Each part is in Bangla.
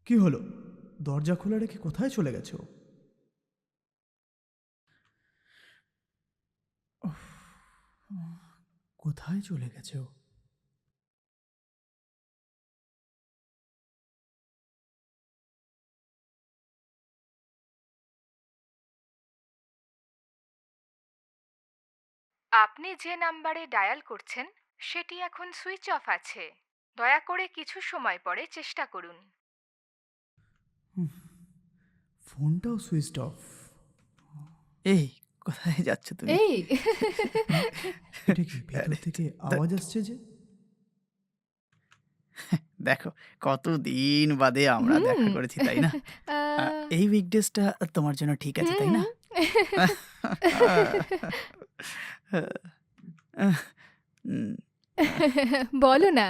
কি হলো? দরজা খোলা রেখে কোথায় চলে গেছো? উফ, কোথায় চলে গেছো? আপনি যে নাম্বারে ডায়াল করছেন সেটি এখন সুইচ অফ আছে। দয়া করে কিছু সময় পরে চেষ্টা করুন। ফোনটাও সুইচড অফ। এই, কোথায় যাচ্ছ তুমি? এই এটা কি ভেতর আরে থেকে তা আওয়াজ আসছে যে? দেখো, কতদিন বাদে আমরা দেখা হুম করেছি, তাই না? আহ, এই উইকডেজটা তোমার জন্য ঠিক আছে, তাই হুম না? উম, বলো না।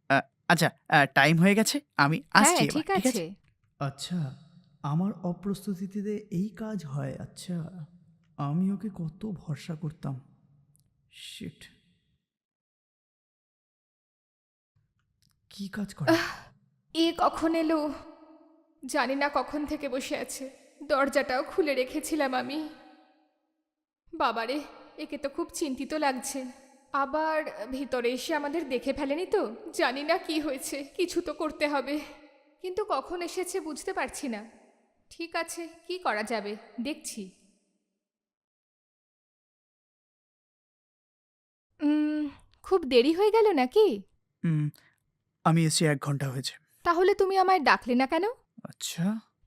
আহ, আচ্ছা, টাইম হয়ে গেছে। আমি হ্যাঁ আসছি এবার, ঠিক ঠিক আছে। আছে? আচ্ছা, আমার অপ্রস্তুতিতে এই কাজ হয়? আচ্ছা, আমি ওকে কত ভরসা করতাম। শিট, কি কাজ করে? এ কখন এলো? জানি না কখন থেকে বসে আছে। দরজাটাও খুলে রেখেছিলাম আমি। বাবারে, একে তো খুব চিন্তিত লাগছে। আবার ভিতরে এসে আমাদের দেখে ফেলেনি তো? জানি না কি হয়েছে, কিছু তো করতে হবে। কিন্তু কখন এসেছে বুঝতে পারছি না। ঠিক আছে, কি করা যাবে, দেখছি। উম, খুব দেরি হয়ে গেল নাকি? হুম, আমি এসে 1 ঘন্টা হয়েছে। তাহলে তুমি আমায় ডাকলে না কেন? আচ্ছা।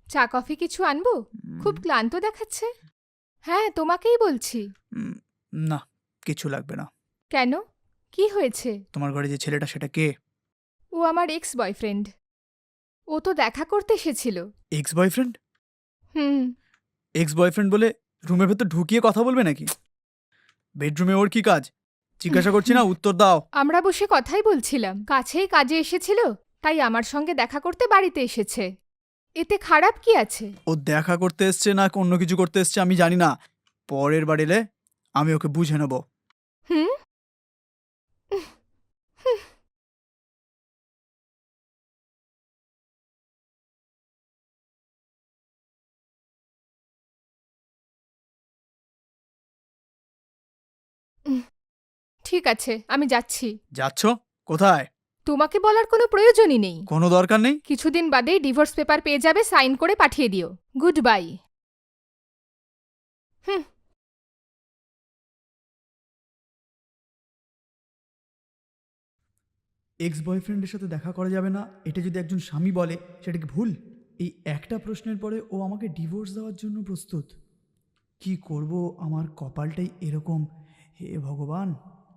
চা কফি কিছু আনবো? উম, খুব ক্লান্ত দেখাচ্ছে। হ্যাঁ, তোমাকেই বলছি। উম, না, কিছু লাগবে না। কেন? কি হয়েছে? তোমার ঘরে যে ছেলেটা, সেটা কে? ও আমার এক্স বয়ফ্রেন্ড। ও তো দেখা করতে এসেছিল। Ex boyfriend? হুম। এক্স বয়ফ্রেন্ড বলে রুমের ভেতর ঢুকিয়ে কথা বলবে নাকি? বেডরুমে ওর কি কাজ? জিজ্ঞাসা করছি না, উত্তর দাও। আমরা বসে কথাই বলছিলাম, কাছেই কাজে এসেছিল, তাই আমার সঙ্গে দেখা করতে বাড়িতে এসেছে। এতে খারাপ কি আছে? ও দেখা করতে এসছে না অন্য কিছু করতে এসছে আমি জানি না। পরের বার এলে আমি ওকে বুঝে নেব। হুম। ঠিক আছে, আমি যাচ্ছি। যাচ্ছ? কোথায়? তোমাকে বলার কোনো প্রয়োজনই নেই। কোনো দরকার নেই। কিছুদিন বাদেই ডিভোর্স পেপার পেয়ে যাবে, সাইন করে পাঠিয়ে দিও। Good bye. হুম। এক্স বয়ফ্রেন্ডের সাথে দেখা করা যাবে না, এটা যদি একজন স্বামী বলে, সেটা কি ভুল? এই একটা প্রশ্নের পরে ও আমাকে ডিভোর্স দেওয়ার জন্য প্রস্তুত। কি করব, আমার কপালটাই এরকম। হে ভগবান!